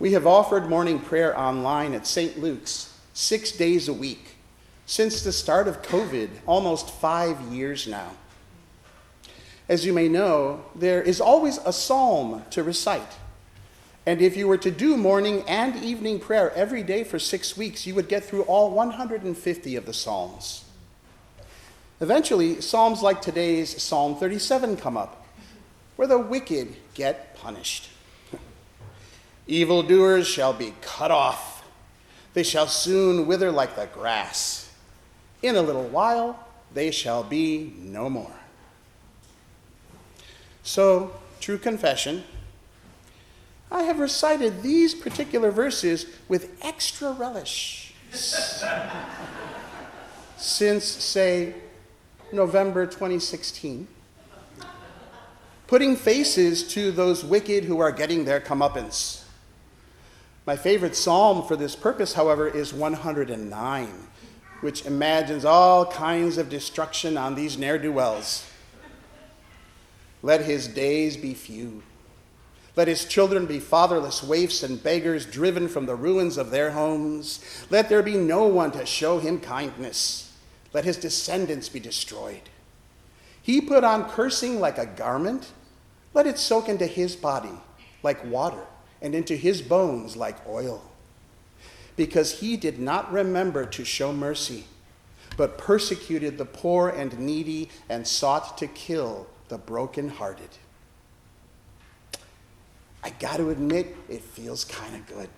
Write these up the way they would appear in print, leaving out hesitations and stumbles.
We have offered morning prayer online at St. Luke's 6 days a week since the start of COVID, almost 5 years now. As you may know, there is always a psalm to recite. And if you were to do morning and evening prayer every day for 6 weeks, you would get through all 150 of the psalms. Eventually, psalms like today's Psalm 37 come up, where the wicked get punished. Evildoers shall be cut off. They shall soon wither like the grass. In a little while, they shall be no more. So, true confession, I have recited these particular verses with extra relish since, say, November 2016, putting faces to those wicked who are getting their comeuppance. My favorite psalm for this purpose, however, is 109, which imagines all kinds of destruction on these ne'er-do-wells. Let his days be few. Let his children be fatherless waifs and beggars driven from the ruins of their homes. Let there be no one to show him kindness. Let his descendants be destroyed. He put on cursing like a garment. Let it soak into his body like water and into his bones like oil. Because he did not remember to show mercy, but persecuted the poor and needy and sought to kill the brokenhearted. I got to admit, it feels kind of good.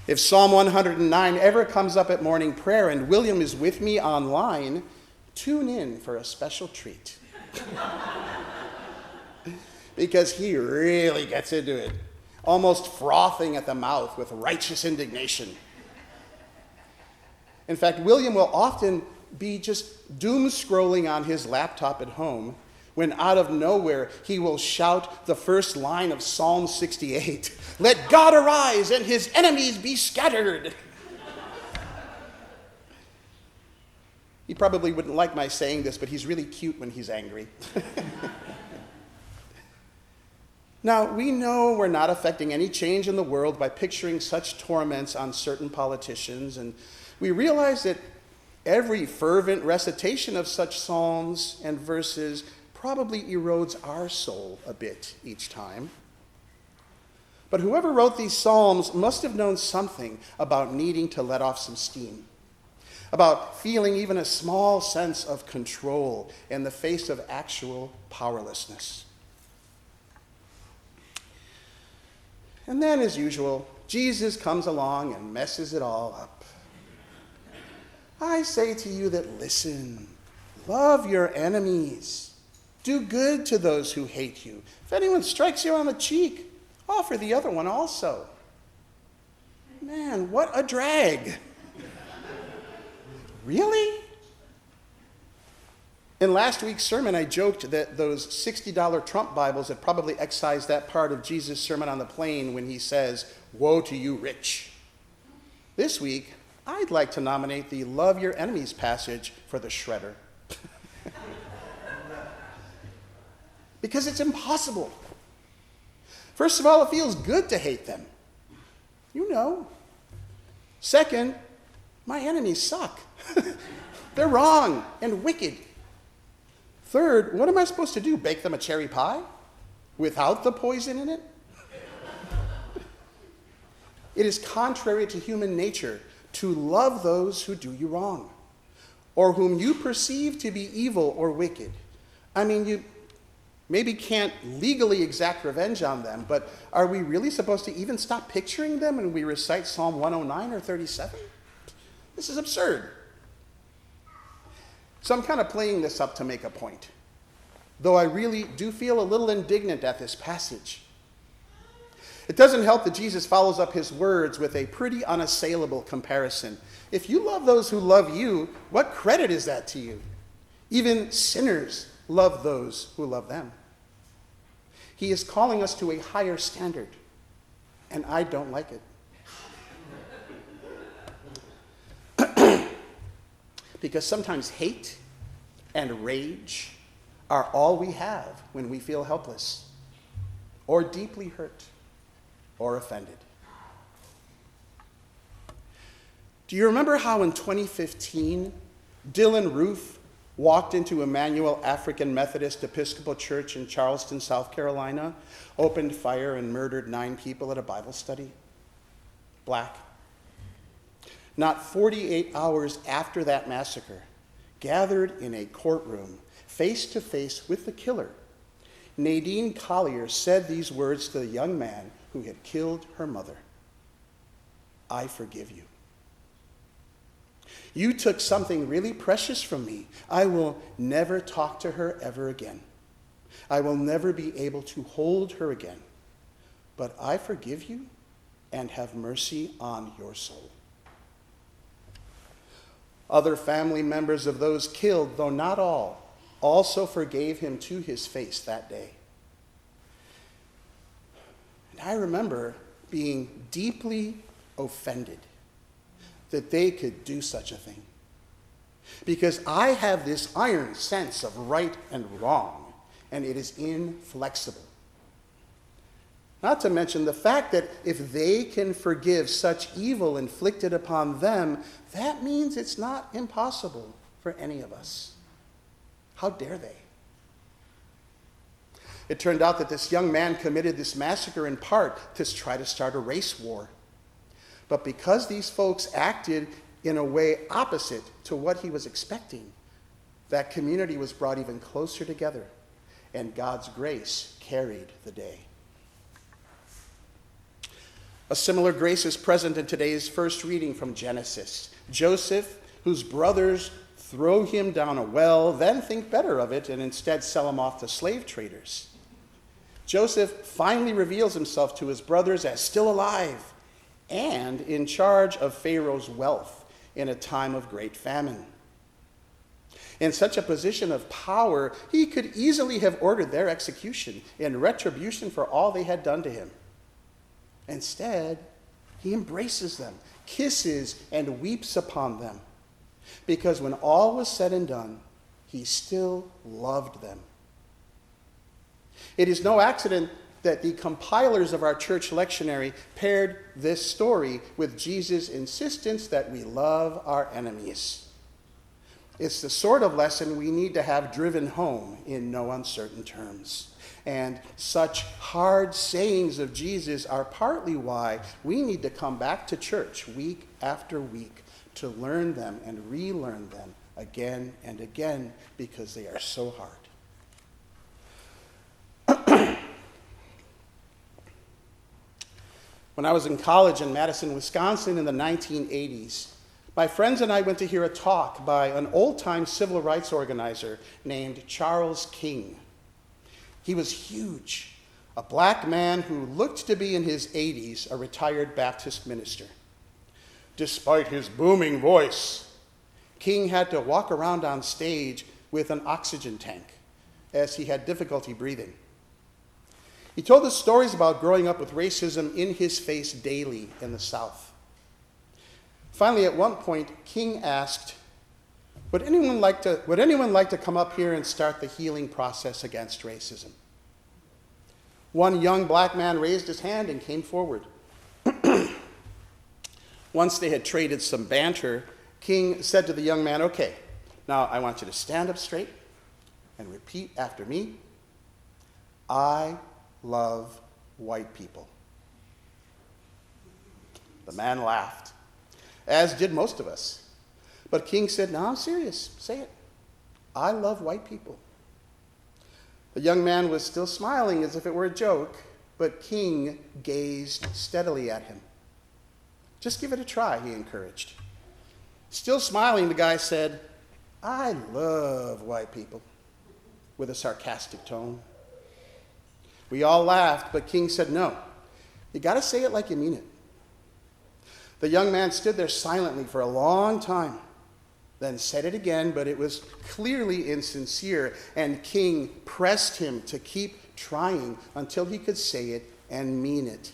If Psalm 109 ever comes up at morning prayer and William is with me online, tune in for a special treat. Because he really gets into it, almost frothing at the mouth with righteous indignation. In fact, William will often be just doom scrolling on his laptop at home when out of nowhere he will shout the first line of Psalm 68, "Let God arise and his enemies be scattered." He probably wouldn't like my saying this, but he's really cute when he's angry. Now, we know we're not affecting any change in the world by picturing such torments on certain politicians, and we realize that every fervent recitation of such psalms and verses probably erodes our soul a bit each time. But whoever wrote these psalms must have known something about needing to let off some steam, about feeling even a small sense of control in the face of actual powerlessness. And then, as usual, Jesus comes along and messes it all up. I say to you that listen, love your enemies. Do good to those who hate you. If anyone strikes you on the cheek, offer the other one also. Man, what a drag. Really? In last week's sermon, I joked that those $60 Trump Bibles had probably excised that part of Jesus' Sermon on the Plain when he says, "Woe to you, rich." This week, I'd like to nominate the love your enemies passage for the shredder. Because it's impossible. First of all, it feels good to hate them. You know. Second, my enemies suck. They're wrong and wicked. Third, what am I supposed to do? Bake them a cherry pie? Without the poison in it? It is contrary to human nature to love those who do you wrong, or whom you perceive to be evil or wicked. I mean, you maybe can't legally exact revenge on them, but are we really supposed to even stop picturing them when we recite Psalm 109 or 37? This is absurd. So I'm kind of playing this up to make a point, though I really do feel a little indignant at this passage. It doesn't help that Jesus follows up his words with a pretty unassailable comparison. If you love those who love you, what credit is that to you? Even sinners love those who love them. He is calling us to a higher standard, and I don't like it. Because sometimes hate and rage are all we have when we feel helpless. or deeply hurt or offended. Do you remember how in 2015, Dylan Roof walked into Emmanuel African Methodist Episcopal Church in Charleston, South Carolina, opened fire and murdered 9 people at a Bible study? Black. Not 48 hours after that massacre, gathered in a courtroom, face to face with the killer, Nadine Collier said these words to the young man who had killed her mother. I forgive you. You took something really precious from me. I will never talk to her ever again. I will never be able to hold her again. But I forgive you and have mercy on your soul. Other family members of those killed, though not all, also forgave him to his face that day. And I remember being deeply offended that they could do such a thing. Because I have this iron sense of right and wrong, and it is inflexible. Not to mention the fact that if they can forgive such evil inflicted upon them, that means it's not impossible for any of us. How dare they? It turned out that this young man committed this massacre in part to try to start a race war. But because these folks acted in a way opposite to what he was expecting, that community was brought even closer together, and God's grace carried the day. A similar grace is present in today's first reading from Genesis. Joseph, whose brothers throw him down a well, then think better of it and instead sell him off to slave traders. Joseph finally reveals himself to his brothers as still alive and in charge of Pharaoh's wealth in a time of great famine. In such a position of power, he could easily have ordered their execution in retribution for all they had done to him. Instead, he embraces them, kisses, and weeps upon them, because when all was said and done, he still loved them. It is no accident that the compilers of our church lectionary paired this story with Jesus' insistence that we love our enemies. It's the sort of lesson we need to have driven home in no uncertain terms. And such hard sayings of Jesus are partly why we need to come back to church week after week to learn them and relearn them again and again, because they are so hard. When I was in college in Madison, Wisconsin in the 1980s, my friends and I went to hear a talk by an old-time civil rights organizer named Charles King. He was huge, a black man who looked to be in his 80s, a retired Baptist minister. Despite his booming voice, King had to walk around on stage with an oxygen tank as he had difficulty breathing. He told us stories about growing up with racism in his face daily in the South. Finally, at one point, King asked, would anyone like to come up here and start the healing process against racism? One young black man raised his hand and came forward. Once they had traded some banter, King said to the young man, okay, now I want you to stand up straight and repeat after me. I love white people. The man laughed, as did most of us. But King said, no, I'm serious. Say it. I love white people. The young man was still smiling as if it were a joke, but King gazed steadily at him. Just give it a try, he encouraged. Still smiling, the guy said, I love white people, with a sarcastic tone. We all laughed, but King said, no, you got to say it like you mean it. The young man stood there silently for a long time, then said it again, but it was clearly insincere, and King pressed him to keep trying until he could say it and mean it.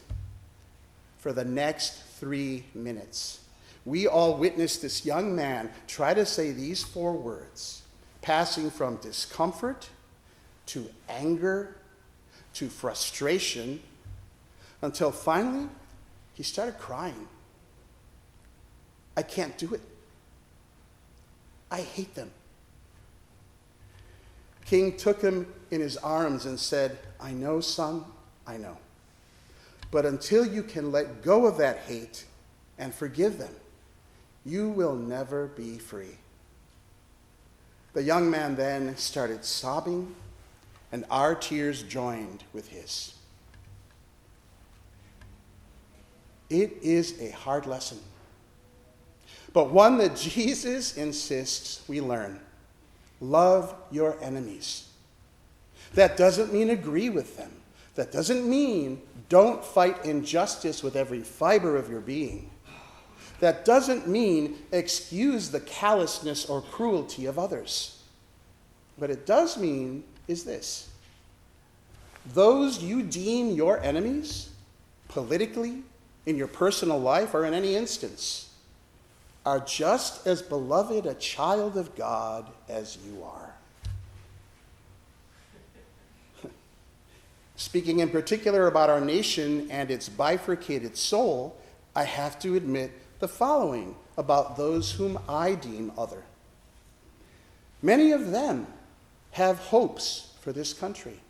For the next 3 minutes, we all witnessed this young man try to say these 4 words, passing from discomfort to anger to frustration, until finally he started crying. I can't do it. I hate them. King took him in his arms and said, I know, son, I know. But until you can let go of that hate and forgive them, you will never be free. The young man then started sobbing, and our tears joined with his. It is a hard lesson, but one that Jesus insists we learn. Love your enemies. That doesn't mean agree with them. That doesn't mean don't fight injustice with every fiber of your being. That doesn't mean excuse the callousness or cruelty of others. What it does mean is this: those you deem your enemies, politically, in your personal life, or in any instance, are just as beloved a child of God as you are. Speaking in particular about our nation and its bifurcated soul, I have to admit the following about those whom I deem other. Many of them have hopes for this country.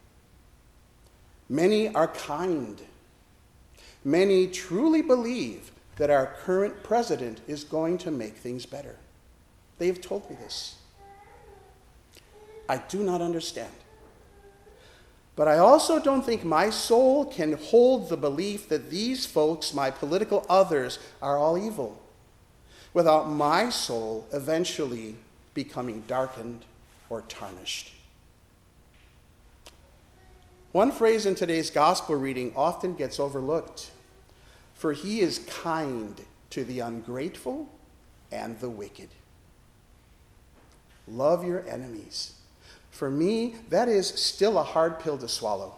Many are kind. Many truly believe that our current president is going to make things better. They have told me this. I do not understand. But I also don't think my soul can hold the belief that these folks, my political others, are all evil, without my soul eventually becoming darkened or tarnished. One phrase in today's gospel reading often gets overlooked. For he is kind to the ungrateful and the wicked. Love your enemies. For me, that is still a hard pill to swallow.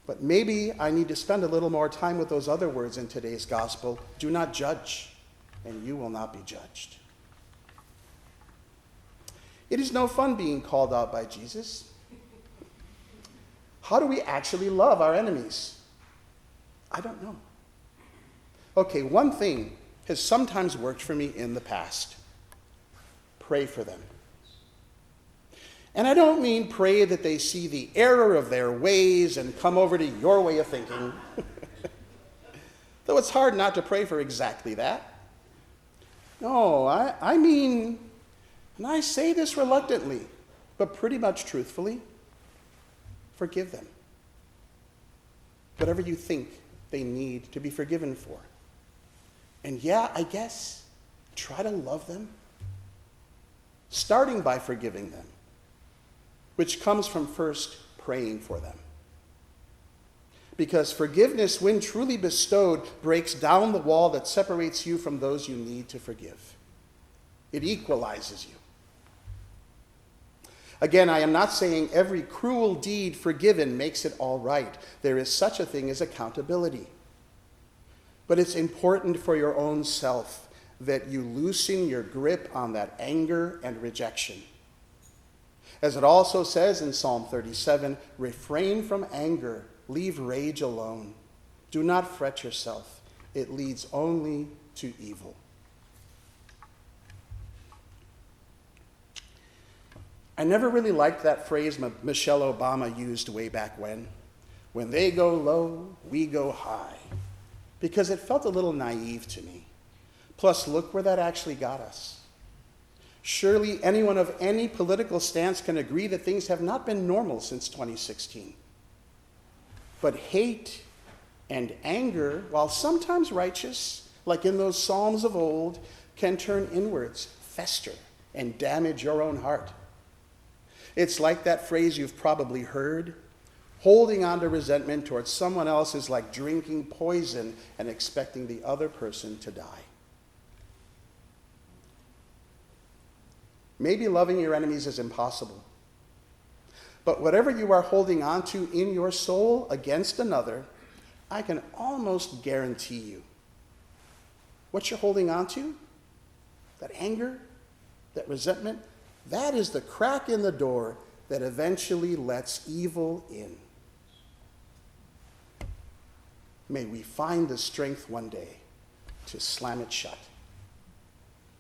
But maybe I need to spend a little more time with those other words in today's gospel. Do not judge, and you will not be judged. It is no fun being called out by Jesus. How do we actually love our enemies? I don't know. Okay, one thing has sometimes worked for me in the past. Pray for them. And I don't mean pray that they see the error of their ways and come over to your way of thinking. Though it's hard not to pray for exactly that. No, I mean, and I say this reluctantly, but pretty much truthfully, forgive them. Whatever you think they need to be forgiven for. And yeah, I guess, try to love them, starting by forgiving them, which comes from first praying for them. Because forgiveness, when truly bestowed, breaks down the wall that separates you from those you need to forgive. It equalizes you. Again, I am not saying every cruel deed forgiven makes it all right. There is such a thing as accountability. But it's important for your own self that you loosen your grip on that anger and rejection. As it also says in Psalm 37, refrain from anger, leave rage alone. Do not fret yourself. It leads only to evil. I never really liked that phrase Michelle Obama used way back when they go low, we go high, because it felt a little naive to me. Plus, look where that actually got us. Surely anyone of any political stance can agree that things have not been normal since 2016. But hate and anger, while sometimes righteous, like in those Psalms of old, can turn inwards, fester, and damage your own heart. It's like that phrase you've probably heard, holding on to resentment towards someone else is like drinking poison and expecting the other person to die. Maybe loving your enemies is impossible. But whatever you are holding on to in your soul against another, I can almost guarantee you. What you're holding on to, that anger, that resentment, that is the crack in the door that eventually lets evil in. may we find the strength one day to slam it shut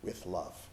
with love.